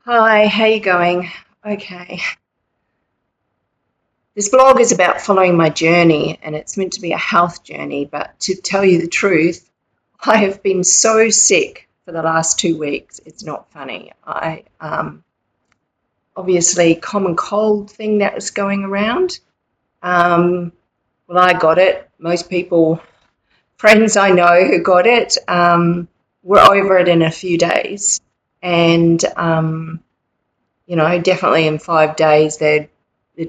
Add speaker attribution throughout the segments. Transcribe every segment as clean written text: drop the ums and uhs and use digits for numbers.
Speaker 1: Hi, how you going? Okay. This blog is about following my journey and it's meant to be a health journey, but to tell you the truth, I have been so sick for the last 2 weeks. It's not funny. I obviously common cold thing that was going around. Um, well, I got it. Most people, friends I know who got it, were over it in a few days. And definitely in 5 days it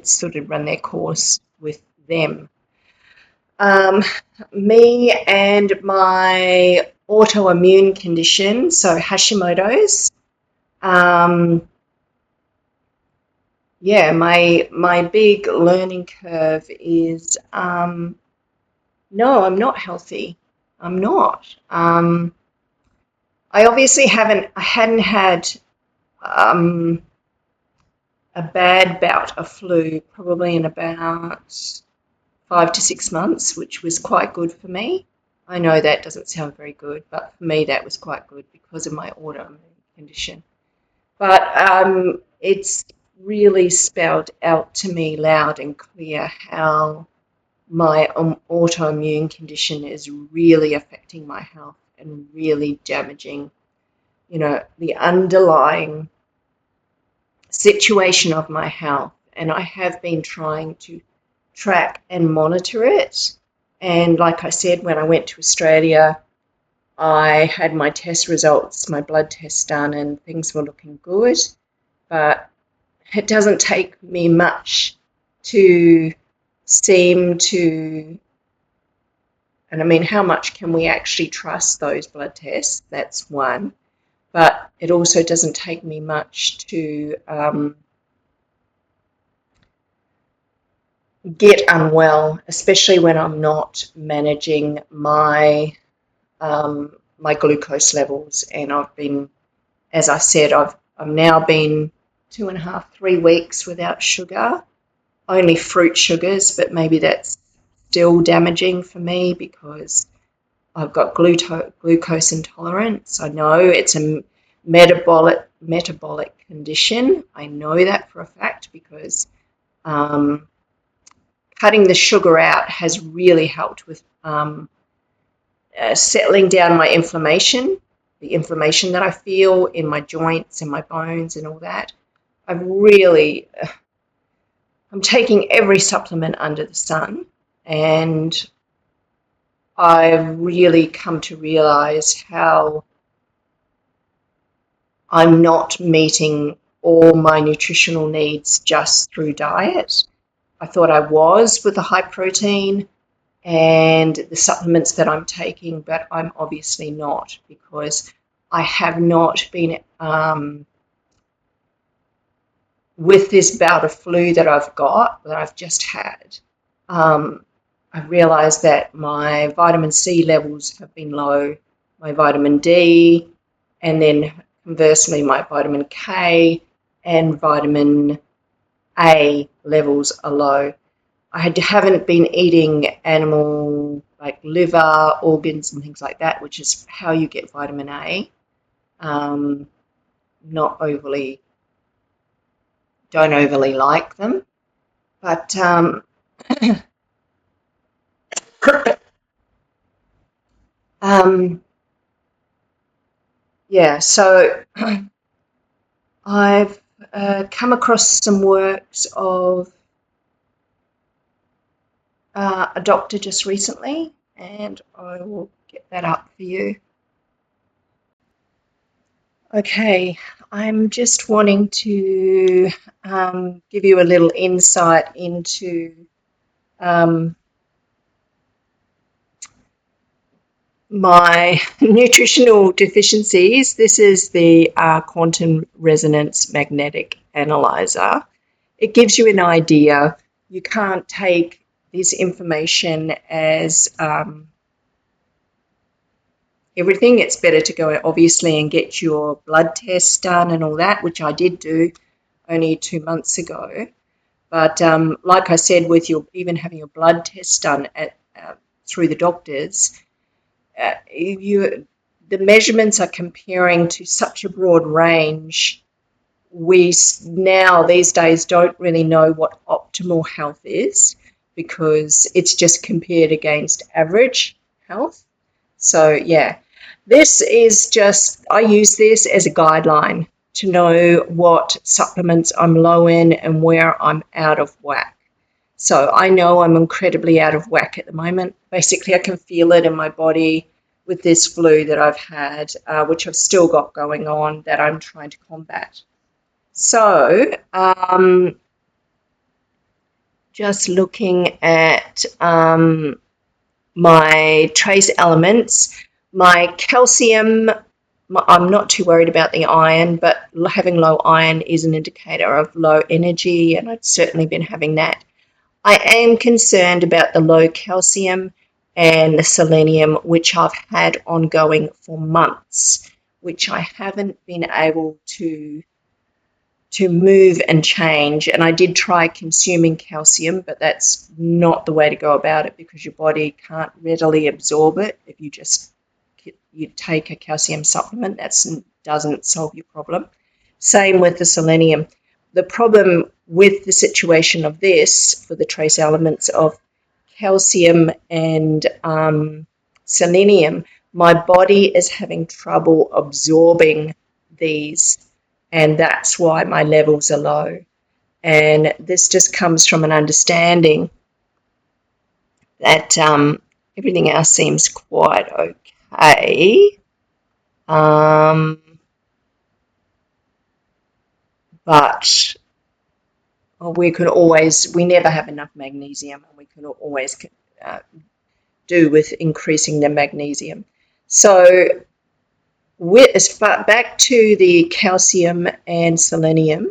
Speaker 1: sort of run their course with them. Um, Me and my autoimmune condition, so Hashimoto's. Um, yeah, my big learning curve is no, I'm not healthy. I'm not. I hadn't had um, a bad bout of flu probably in about 5 to 6 months, which was quite good for me. I know that doesn't sound very good, but for me that was quite good because of my autoimmune condition. But it's really spelled out to me loud and clear how my autoimmune condition is really affecting my health and really damaging, the underlying situation of my health. And I have been trying to track and monitor it. And like I said, when I went to Australia, I had my test results, my blood tests done, and things were looking good. But it doesn't take me much to seem to, and I mean, how much can we actually trust those blood tests? That's one. But it also doesn't take me much to get unwell, especially when I'm not managing my glucose levels. And I've been, as I said, I've now been 2.5, 3 weeks without sugar, only fruit sugars, but maybe that's still damaging for me because I've got glucose intolerance. I know it's a metabolic condition. I know that for a fact because cutting the sugar out has really helped with settling down my inflammation, the inflammation that I feel in my joints and my bones and all that. I'm taking every supplement under the sun, and I've really come to realize how I'm not meeting all my nutritional needs just through diet. I thought I was with the high protein and the supplements that I'm taking, but I'm obviously not because I have not been, with this bout of flu that I've just had. I realised that my vitamin C levels have been low, my vitamin D, and then conversely my vitamin K and vitamin A levels are low. Haven't been eating animal like liver, organs and things like that, which is how you get vitamin A. Not overly, don't overly like them, but yeah. So I've come across some works of a doctor just recently, and I will get that up for you. Okay, I'm just wanting to give you a little insight into my nutritional deficiencies. This is the quantum resonance magnetic analyzer. It gives you an idea. You can't take this information as everything. It's better to go obviously and get your blood tests done and all that, which I did do only 2 months ago. But like I said, with your even having your blood tests done through the doctors, the measurements are comparing to such a broad range we now these days don't really know what optimal health is, because it's just compared against average health. So yeah, this is just, I use this as a guideline to know what supplements I'm low in and where I'm out of whack. So I know I'm incredibly out of whack at the moment. Basically, I can feel it in my body with this flu that I've had, which I've still got going on, that I'm trying to combat. So just looking at my trace elements, my calcium, I'm not too worried about the iron, but having low iron is an indicator of low energy, and I've certainly been having that. I am concerned about the low calcium and the selenium, which I've had ongoing for months, which I haven't been able to move and change. And I did try consuming calcium, but that's not the way to go about it, because your body can't readily absorb it. If you take a calcium supplement, that doesn't solve your problem. Same with the selenium. The problem with the situation of this, for the trace elements of calcium and selenium, my body is having trouble absorbing these, and that's why my levels are low. And this just comes from an understanding that everything else seems quite okay. But we never have enough magnesium, and we can always do with increasing the magnesium. So back to the calcium and selenium.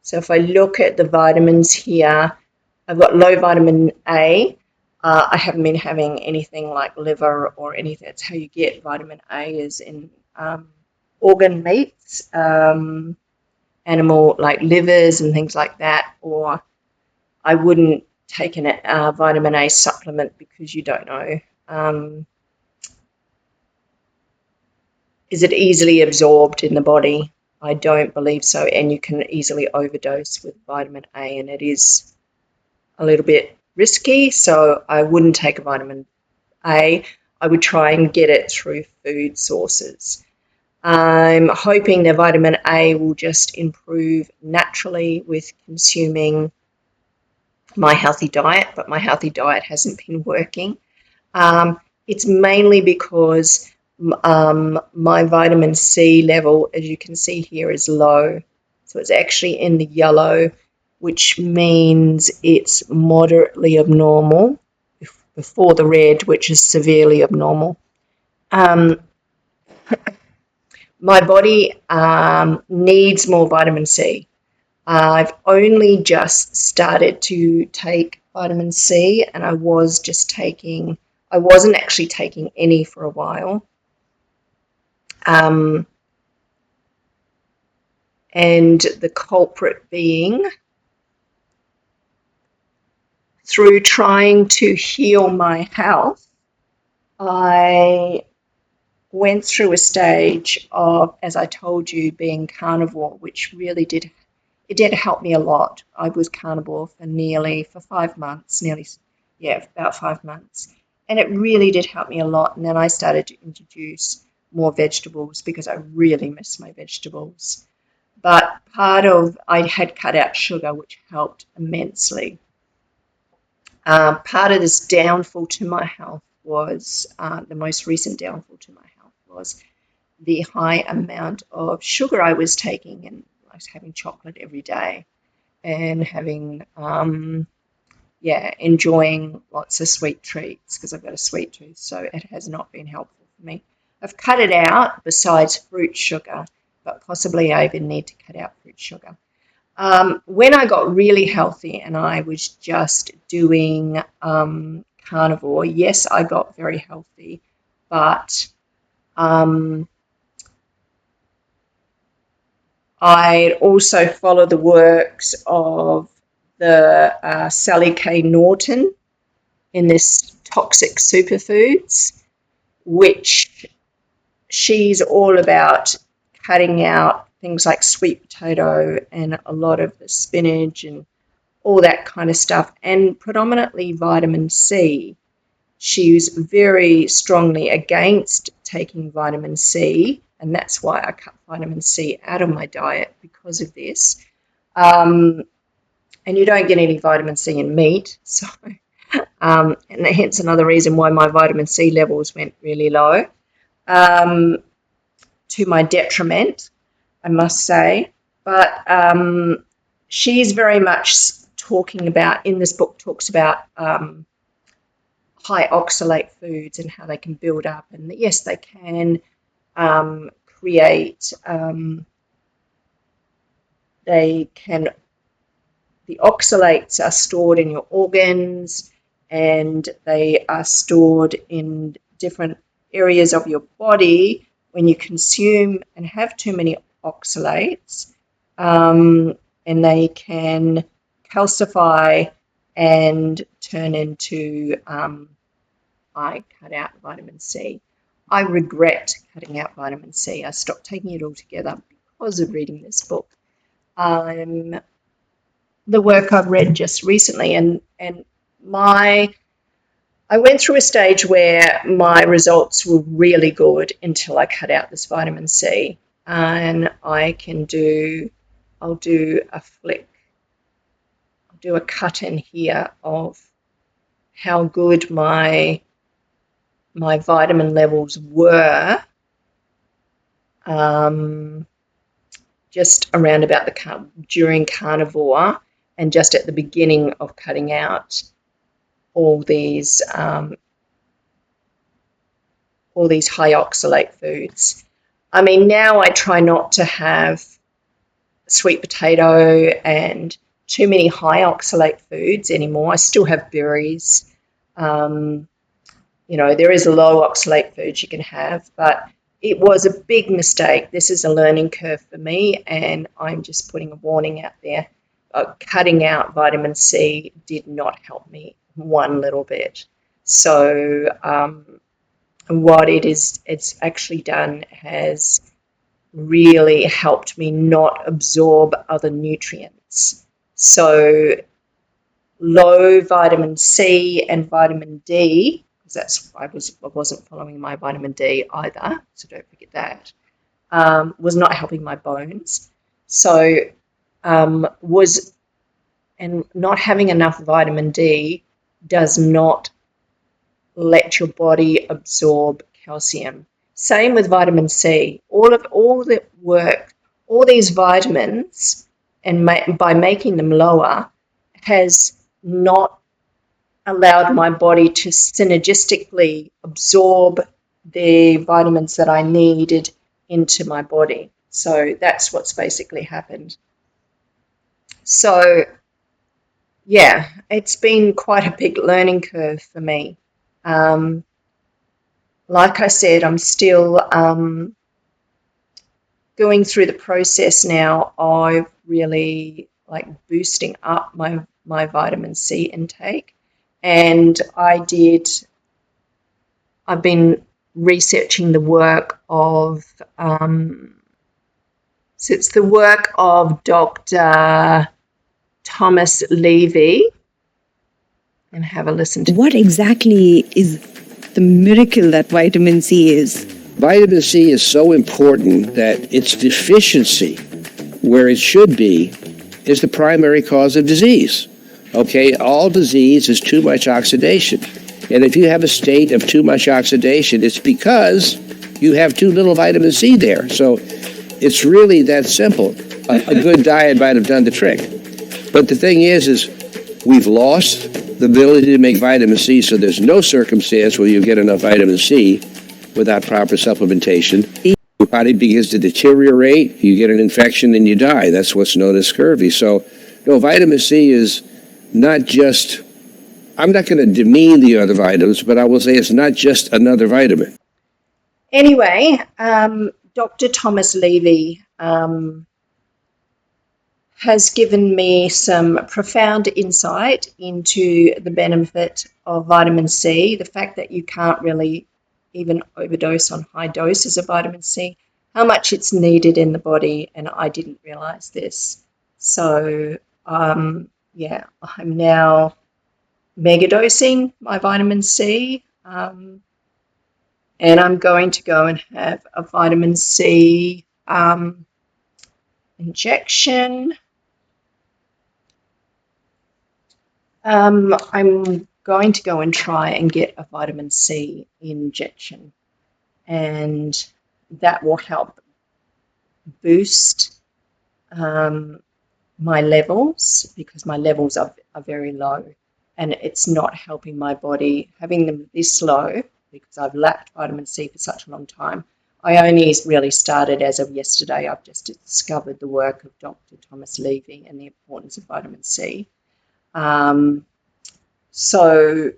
Speaker 1: So if I look at the vitamins here, I've got low vitamin A. I haven't been having anything like liver or anything. That's how you get vitamin A, is in organ meats, animal like livers and things like that. Or I wouldn't take a vitamin A supplement, because you don't know. Is it easily absorbed in the body? I don't believe so, and you can easily overdose with vitamin A, and it is a little bit risky, so I wouldn't take a vitamin A. I would try and get it through food sources. I'm hoping the vitamin A will just improve naturally with consuming my healthy diet, but my healthy diet hasn't been working. It's mainly because my vitamin C level, as you can see here, is low. So it's actually in the yellow, which means it's moderately abnormal, before the red, which is severely abnormal. My body needs more vitamin C. I've only just started to take vitamin C, and I wasn't actually taking any for a while. And the culprit being, through trying to heal my health, I went through a stage of, as I told you, being carnivore, which really did help me a lot. I was carnivore for 5 months, about 5 months. And it really did help me a lot. And then I started to introduce more vegetables, because I really miss my vegetables. But I had cut out sugar, which helped immensely. Part of this downfall to my health was, the most recent downfall to my health was the high amount of sugar I was taking, and I was having chocolate every day, and having, enjoying lots of sweet treats, because I've got a sweet tooth, so it has not been helpful for me. I've cut it out besides fruit sugar, but possibly I even need to cut out fruit sugar. When I got really healthy and I was just doing carnivore, yes, I got very healthy, but I also follow the works of the Sally K. Norton in this Toxic Superfoods, which she's all about cutting out things like sweet potato and a lot of the spinach and all that kind of stuff, and predominantly vitamin C. She was very strongly against taking vitamin C, and that's why I cut vitamin C out of my diet because of this. And you don't get any vitamin C in meat, so and hence another reason why my vitamin C levels went really low, to my detriment, I must say. But she's very much talking about, in this book, talks about high oxalate foods and how they can build up, and yes, they can create, the oxalates are stored in your organs, and they are stored in different areas of your body when you consume and have too many oxalates, and they can calcify and turn into, I cut out vitamin C. I regret cutting out vitamin C. I stopped taking it altogether because of reading this book. The work I've read just recently, and I went through a stage where my results were really good until I cut out this vitamin C, and I'll do a flick, I'll do a cut in here of how good my vitamin levels were, just around about during carnivore and just at the beginning of cutting out all these high oxalate foods. I mean, now I try not to have sweet potato and too many high oxalate foods anymore. I still have berries. There is a low oxalate foods you can have, but it was a big mistake. This is a learning curve for me, and I'm just putting a warning out there. Cutting out vitamin C did not help me one little bit. So what it's actually done has really helped me not absorb other nutrients. So low vitamin C and vitamin D, because I wasn't following my vitamin D either, so don't forget that, was not helping my bones. So and not having enough vitamin D does not let your body absorb calcium. Same with vitamin C. All the work, all these vitamins, and by making them lower, has not allowed my body to synergistically absorb the vitamins that I needed into my body. So that's what's basically happened. So yeah, it's been quite a big learning curve for me. Like I said, I'm still going through the process now of really boosting up my vitamin C intake. And I've been researching the work of, so it's the work of Dr. Thomas Levy, and have a listen to
Speaker 2: what exactly is the miracle that vitamin C is.
Speaker 3: Vitamin C is so important that its deficiency, where it should be, is the primary cause of disease. Okay, all disease is too much oxidation. And if you have a state of too much oxidation, it's because you have too little vitamin C there. So it's really that simple. A good diet might have done the trick. But the thing is we've lost the ability to make vitamin C, so there's no circumstance where you get enough vitamin C without proper supplementation. Your body begins to deteriorate, you get an infection, and you die. That's what's known as scurvy. So, no, vitamin C is not just, I'm not going to demean the other vitamins, but I will say it's not just another vitamin.
Speaker 1: Anyway, Dr. Thomas Levy has given me some profound insight into the benefit of vitamin C, the fact that you can't really even overdose on high doses of vitamin C, how much it's needed in the body, and I didn't realize this. So, yeah, I'm now megadosing my vitamin C, and I'm going to go and have a vitamin C injection. I'm going to go and try and get a vitamin C injection, and that will help boost my levels, because my levels are very low, and it's not helping my body having them this low, because I've lacked vitamin C for such a long time. I only really started as of yesterday. I've just discovered the work of Dr. Thomas Levy and the importance of vitamin C. So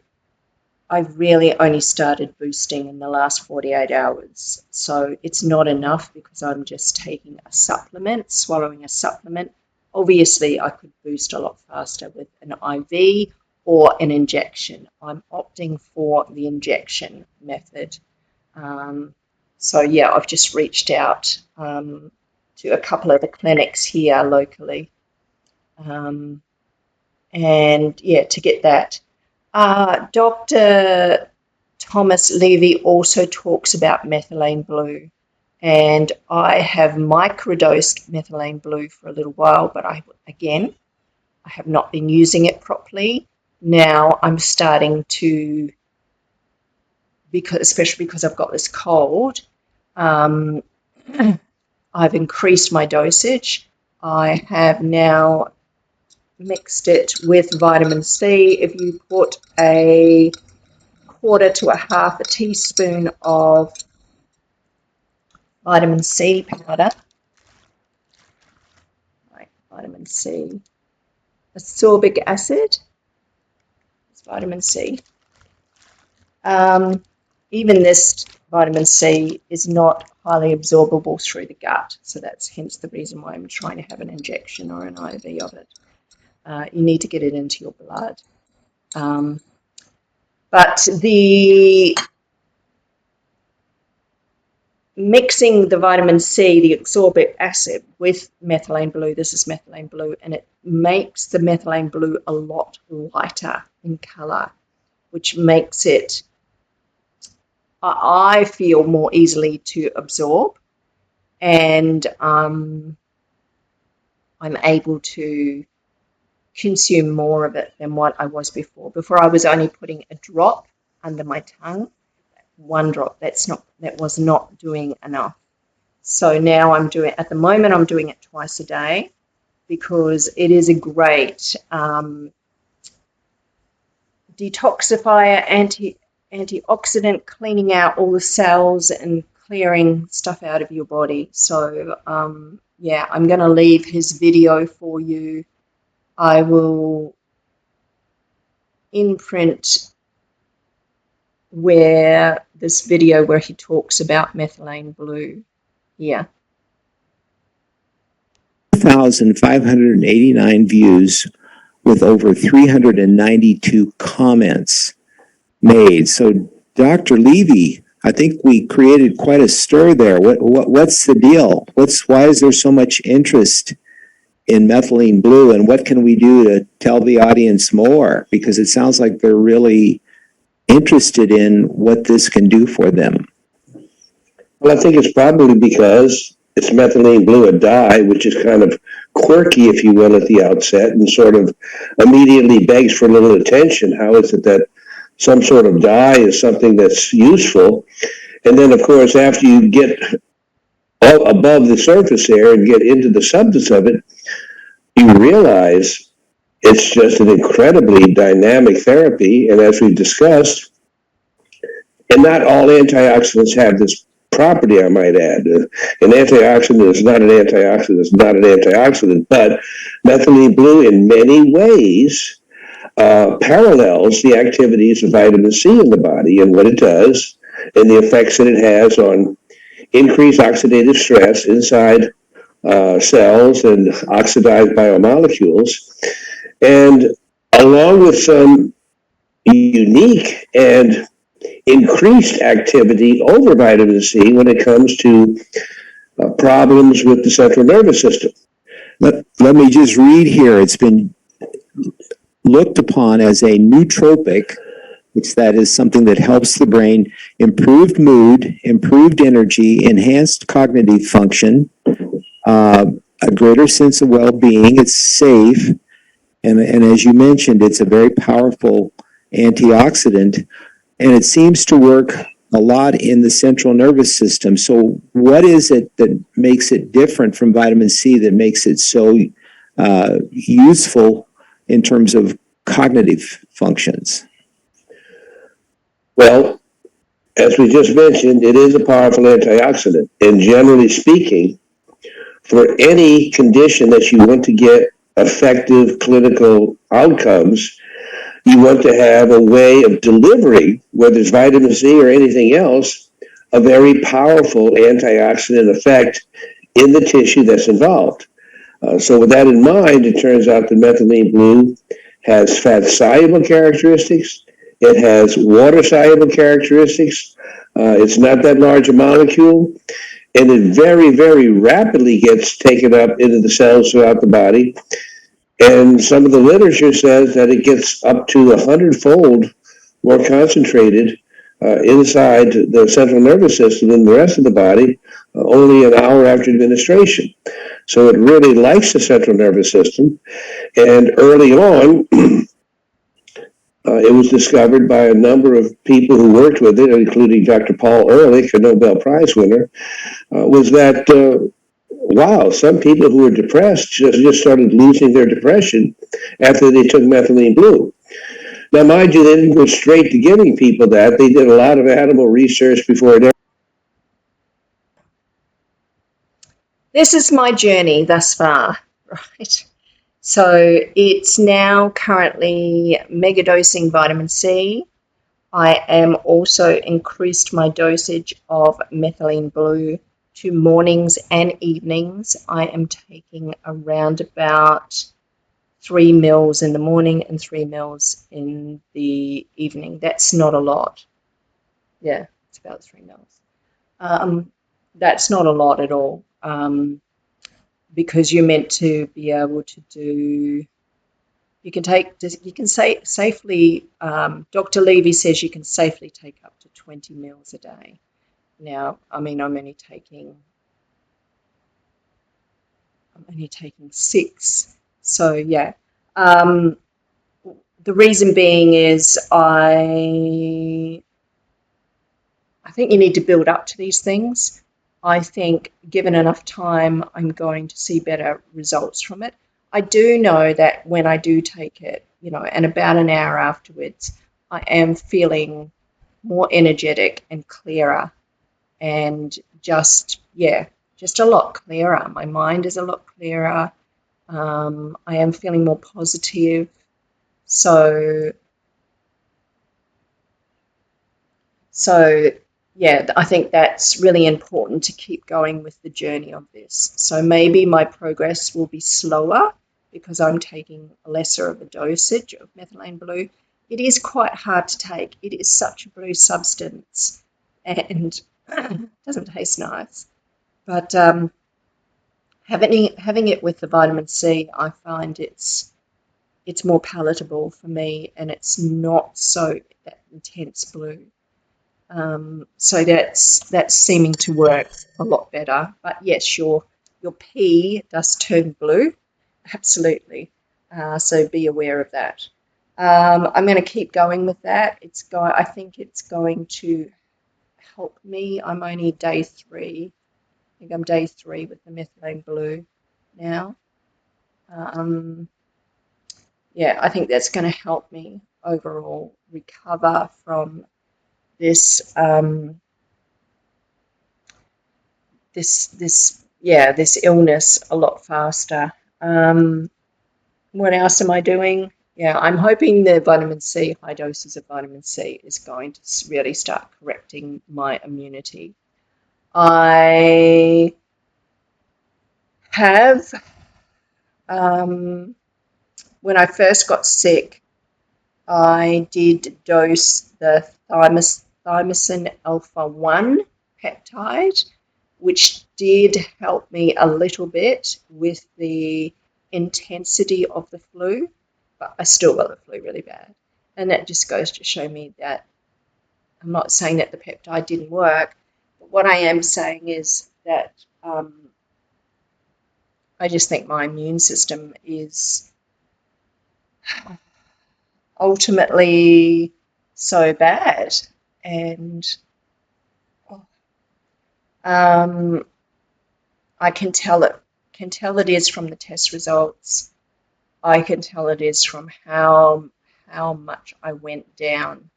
Speaker 1: I've really only started boosting in the last 48 hours. So it's not enough, because I'm just taking a supplement, swallowing a supplement. Obviously, I could boost a lot faster with an IV or an injection. I'm opting for the injection method. So, yeah, I've just reached out to a couple of the clinics here locally. And, yeah, to get that. Dr. Thomas Levy also talks about methylene blue, and I have microdosed methylene blue for a little while, but I have not been using it properly. Now I'm starting to, especially because I've got this cold, I've increased my dosage. I have now mixed it with vitamin C. If you put a quarter to a half a teaspoon of vitamin C powder, like vitamin C, ascorbic acid, it's vitamin C. Even this vitamin C is not highly absorbable through the gut, so that's hence the reason why I'm trying to have an injection or an IV of it. You need to get it into your blood. But the mixing the vitamin C, the ascorbic acid, with methylene blue, this is methylene blue, and it makes the methylene blue a lot lighter in colour, which makes it, I feel, more easily to absorb, and I'm able to consume more of it than what I was before. Before, I was only putting a drop under my tongue, one drop. That was not doing enough. So now I'm doing it twice a day, because it is a great detoxifier, antioxidant, cleaning out all the cells and clearing stuff out of your body. So yeah, I'm going to leave his video for you. I will imprint where this video where he talks about methylene blue here.
Speaker 3: 1,589 views with over 392 comments made. So, Dr. Levy, I think we created quite a stir there. What's the deal? Why is there so much interest in methylene blue, and what can we do to tell the audience more? Because it sounds like they're really interested in what this can do for them.
Speaker 4: Well, I think it's probably because it's methylene blue, a dye, which is kind of quirky, if you will, at the outset, and sort of immediately begs for a little attention. How is it that some sort of dye is something that's useful? And then, of course, after you get above the surface there and get into the substance of it, you realize it's just an incredibly dynamic therapy. And as we've discussed, and not all antioxidants have this property, I might add. An antioxidant is not an antioxidant, it's not an antioxidant, but methylene blue in many ways parallels the activities of vitamin C in the body and what it does and the effects that it has on increased oxidative stress inside cells and oxidized biomolecules, and along with some unique and increased activity over vitamin C when it comes to problems with the central nervous system.
Speaker 5: Let me just read here. It's been looked upon as a nootropic, which that is something that helps the brain, improved mood, improved energy, enhanced cognitive function, a greater sense of well-being. It's safe. And as you mentioned, it's a very powerful antioxidant, and it seems to work a lot in the central nervous system. So what is it that makes it different from vitamin C that makes it so useful in terms of cognitive functions?
Speaker 4: Well, as we just mentioned, it is a powerful antioxidant. And generally speaking, for any condition that you want to get effective clinical outcomes, you want to have a way of delivering, whether it's vitamin C or anything else, a very powerful antioxidant effect in the tissue that's involved. So with that in mind, it turns out that methylene blue has fat-soluble characteristics. It has water-soluble characteristics. It's not that large a molecule. And it very, very rapidly gets taken up into the cells throughout the body. And some of the literature says that it gets up to 100-fold more concentrated inside the central nervous system than the rest of the body, only an hour after administration. So it really likes the central nervous system. And early on, it was discovered by a number of people who worked with it, including Dr. Paul Ehrlich, a Nobel Prize winner, was that, wow, some people who were depressed just started losing their depression after they took methylene blue. Now, mind you, they didn't go straight to giving people that. They did a lot of animal research before it ever.
Speaker 1: This is my journey thus far, right? So it's now currently megadosing vitamin C. I am also increased my dosage of methylene blue to mornings and evenings. I am taking around about 3 mils in the morning and 3 mils in the evening. That's not a lot. Yeah, it's about 3 mils. That's not a lot at all, because you're meant to be able to do. You can say safely. Dr. Levy says you can safely take up to 20 mils a day. Now, I mean, I'm only taking 6. So yeah. The reason being is I think you need to build up to these things. I think given enough time, I'm going to see better results from it. I do know that when I do take it, and about an hour afterwards, I am feeling more energetic and clearer, and just a lot clearer. My mind is a lot clearer. I am feeling more positive. So yeah, I think that's really important to keep going with the journey of this. So maybe my progress will be slower because I'm taking lesser of a dosage of methylene blue. It is quite hard to take. It is such a blue substance and doesn't taste nice. But having it with the vitamin C, I find it's more palatable for me, and it's not so that intense blue. So that's seeming to work a lot better. But yes, your pee does turn blue, absolutely. So be aware of that. I'm going to keep going with that. I think it's going to help me. I'm only day 3. I think I'm day 3 with the methylene blue now. Yeah, I think that's going to help me overall recover from this this illness a lot faster. What else am I doing? Yeah, I'm hoping the vitamin C, high doses of vitamin C, is going to really start correcting my immunity. I have, when I first got sick, I did dose the thymosin alpha 1 peptide, which did help me a little bit with the intensity of the flu, but I still got the flu really bad. And that just goes to show me that I'm not saying that the peptide didn't work, but what I am saying is that I just think my immune system is ultimately so bad. And I can tell it is from the test results. I can tell it is from how much I went down.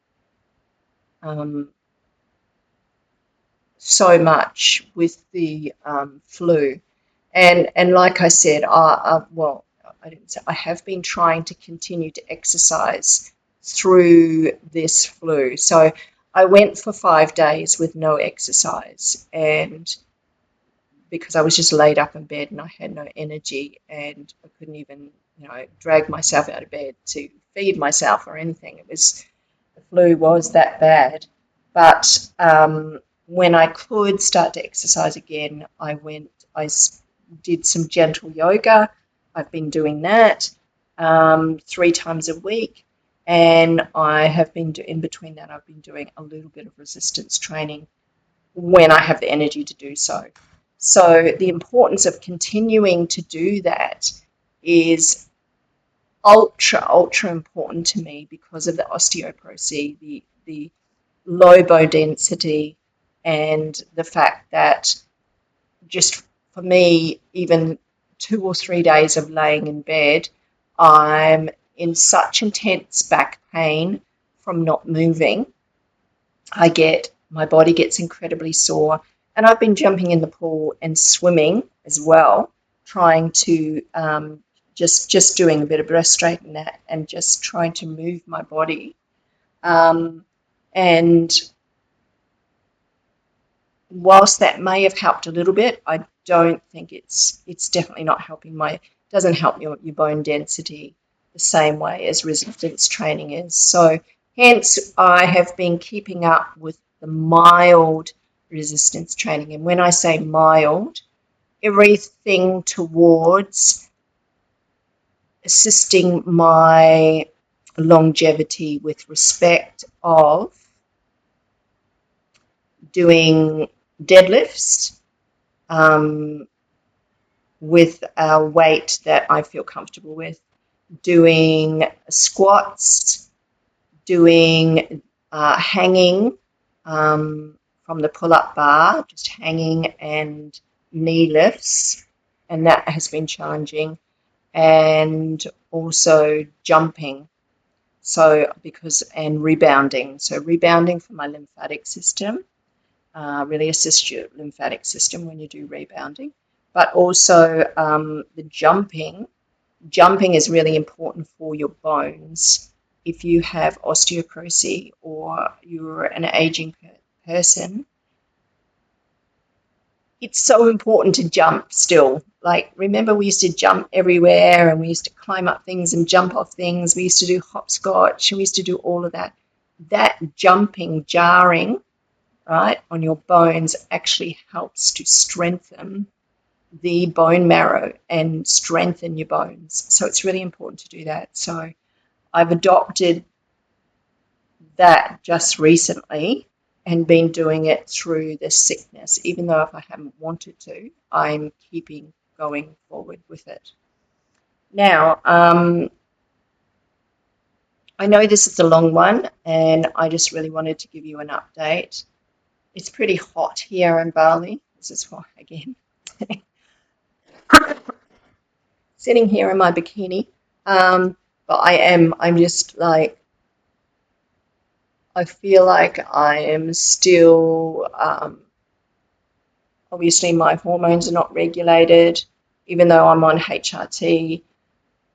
Speaker 1: So much with the flu, and like I said, I didn't say I have been trying to continue to exercise through this flu. So I went for 5 days with no exercise, and because I was just laid up in bed and I had no energy and I couldn't even, drag myself out of bed to feed myself or anything. The flu was that bad. But when I could start to exercise again, I did some gentle yoga. I've been doing that 3 times a week. And I have been in between that, I've been doing a little bit of resistance training when I have the energy to do so. So the importance of continuing to do that is ultra important to me because of the osteoporosis, the low bone density, and the fact that just for me, even 2 or 3 days of laying in bed, I'm in such intense back pain from not moving. My body gets incredibly sore, and I've been jumping in the pool and swimming as well, trying to just doing a bit of breaststroke and that, and just trying to move my body. And whilst that may have helped a little bit, I don't think it's definitely not helping doesn't help your bone density the same way as resistance training is. So hence I have been keeping up with the mild resistance training. And when I say mild, everything towards assisting my longevity with respect of doing deadlifts with a weight that I feel comfortable with, doing squats, doing hanging from the pull-up bar, just hanging, and knee lifts, and that has been challenging, and also jumping. And rebounding. So rebounding for my lymphatic system, really assists your lymphatic system when you do rebounding. But also the jumping. Jumping is really important for your bones. If you have osteoporosis or you're an aging person, it's so important to jump still. Like, remember we used to jump everywhere and we used to climb up things and jump off things. We used to do hopscotch and we used to do all of that. That jumping, jarring, right, on your bones actually helps to strengthen the bone marrow and strengthen your bones. So it's really important to do that. So I've adopted that just recently and been doing it through the sickness. Even though if I haven't wanted to, I'm keeping going forward with it. Now, I know this is a long one, and I just really wanted to give you an update. It's pretty hot here in Bali. This is why, again, sitting here in my bikini. But I'm just like, I feel like I am still, obviously my hormones are not regulated, even though I'm on HRT.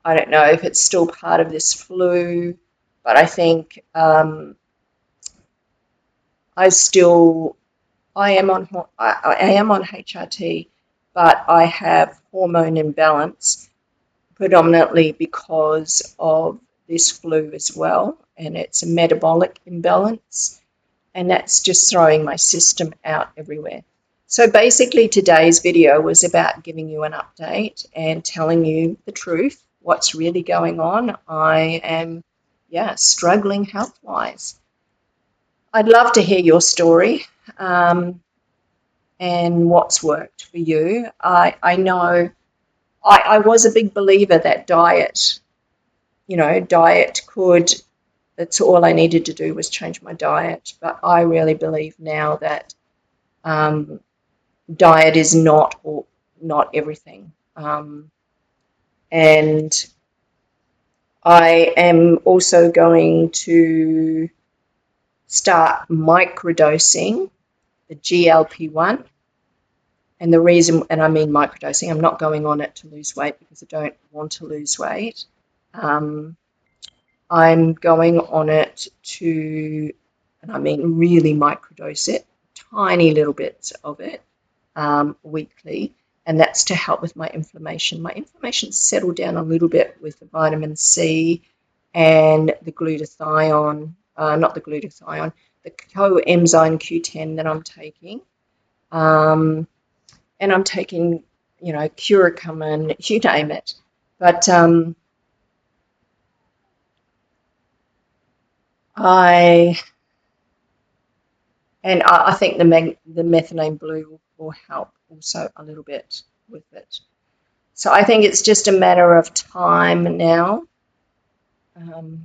Speaker 1: I don't know if it's still part of this flu, but I think I am on HRT, but I have hormone imbalance predominantly because of this flu as well, and it's a metabolic imbalance, and that's just throwing my system out everywhere. So basically today's video was about giving you an update and telling you the truth, what's really going on. I am, struggling health-wise. I'd love to hear your story and what's worked for you. I know I was a big believer that diet could, that's all I needed to do was change my diet. But I really believe now that diet is not everything. And I am also going to start microdosing the GLP-1. And the reason, and I mean microdosing, I'm not going on it to lose weight because I don't want to lose weight. I'm going on it to, and I mean really microdose it, tiny little bits of it weekly, and that's to help with my inflammation. My inflammation's settled down a little bit with the vitamin C and the glutathione, not the glutathione, the coenzyme Q10 that I'm taking. And I'm taking, curcumin, you name it. But I think the methylene blue will help also a little bit with it. So I think it's just a matter of time now. I've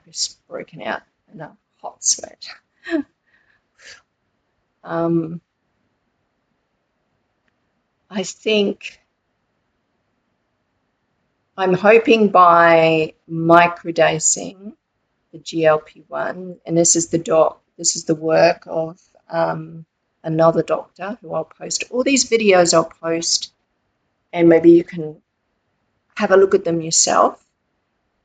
Speaker 1: just broken out in a hot sweat. I think I'm hoping by microdosing the GLP-1, and this is the work of another doctor who I'll post. All these videos I'll post, and maybe you can have a look at them yourself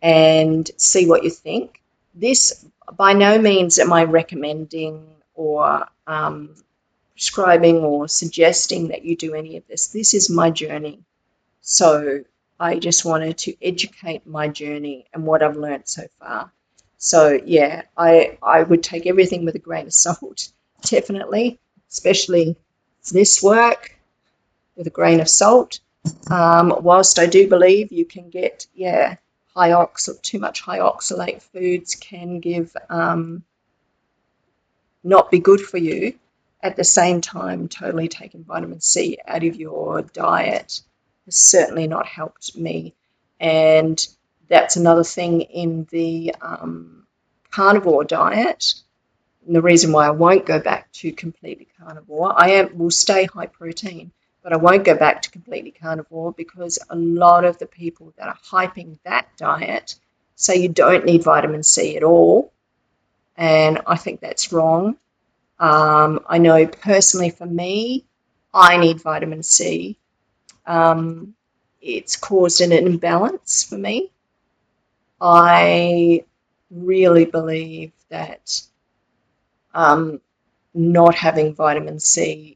Speaker 1: and see what you think. This, by no means am I recommending or prescribing or suggesting that you do any of this. This is my journey. So I just wanted to educate my journey and what I've learned so far. So yeah, I would take everything with a grain of salt, definitely, especially this work with a grain of salt. Whilst I do believe you can get, too much high oxalate foods can give, not be good for you. At the same time, totally taking vitamin C out of your diet has certainly not helped me. And that's another thing in the carnivore diet. And the reason why I won't go back to completely carnivore, will stay high protein, but I won't go back to completely carnivore because a lot of the people that are hyping that diet say you don't need vitamin C at all. And I think that's wrong. I know personally for me, I need vitamin C. It's caused an imbalance for me. I really believe that not having vitamin C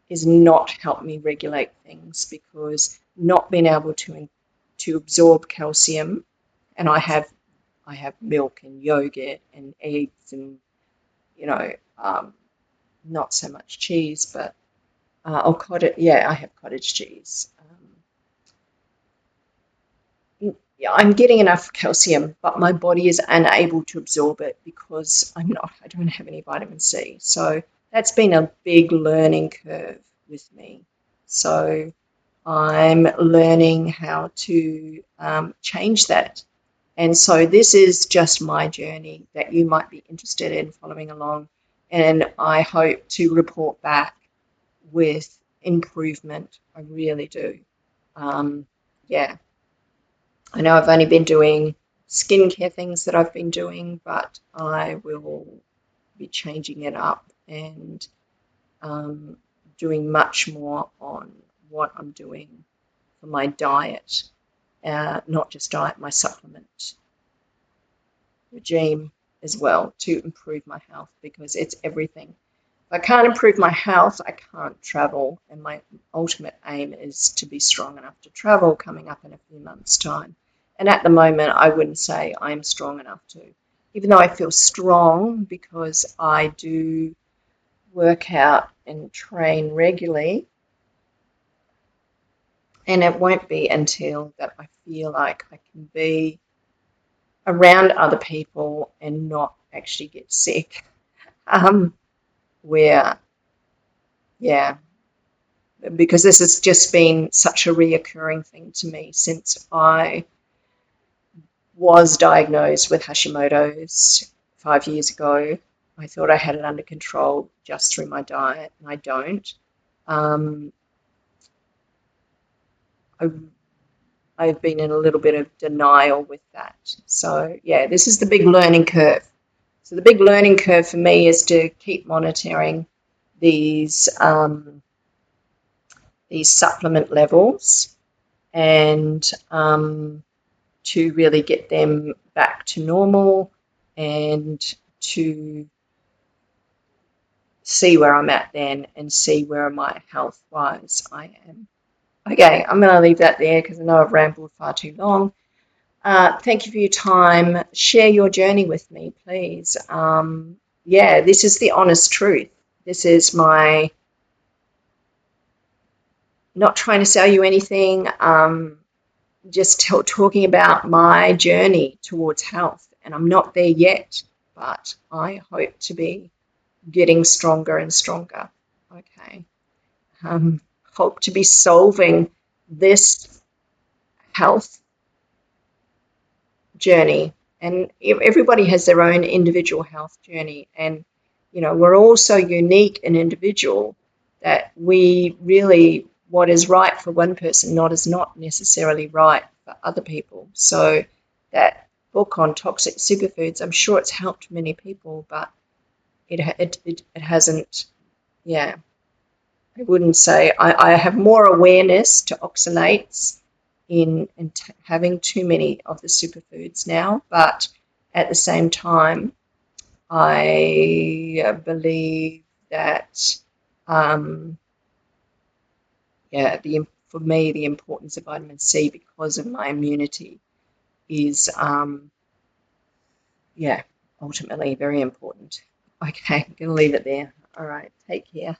Speaker 1: is not helped me regulate things, because not being able to absorb calcium, and I have milk and yogurt and eggs and not so much cheese, but I have cottage cheese. I'm getting enough calcium, but my body is unable to absorb it because I don't have any vitamin C. So that's been a big learning curve with me. So I'm learning how to change that. And so this is just my journey that you might be interested in following along. And I hope to report back with improvement. I really do. I know I've only been doing skincare things that I've been doing, but I will be changing it up and doing much more on what I'm doing for my diet, not just diet, my supplement regime as well, to improve my health, because it's everything. If I can't improve my health, I can't travel, and my ultimate aim is to be strong enough to travel coming up in a few months' time. And at the moment, I wouldn't say I'm strong enough to. even though I feel strong because I do work out and train regularly, and it won't be until that I feel like I can be around other people and not actually get sick, where, yeah, because this has just been such a reoccurring thing to me since I was diagnosed with Hashimoto's 5 years ago. I thought I had it under control just through my diet, and I don't. Um, I, I've been in a little bit of denial with that. So, yeah, this is the big learning curve. So the big learning curve for me is to keep monitoring these supplement levels and to really get them back to normal and to see where I'm at then and see where my health-wise I am. Okay, I'm going to leave that there because I know I've rambled far too long. Thank you for your time. Share your journey with me, please. Yeah, this is the honest truth. This is my, not trying to sell you anything, just talking about my journey towards health. And I'm not there yet, but I hope to be getting stronger and stronger. Okay. Hope to be solving this health journey. And everybody has their own individual health journey. And, you know, we're all so unique and individual that we really, what is right for one person is not necessarily right for other people. So that book on toxic superfoods, I'm sure it's helped many people, but it hasn't, yeah. I wouldn't say I have more awareness to oxalates in having too many of the superfoods now, but at the same time, I believe that, yeah, for me, the importance of vitamin C because of my immunity is, yeah, ultimately very important. Okay, I'm going to leave it there. All right, take care.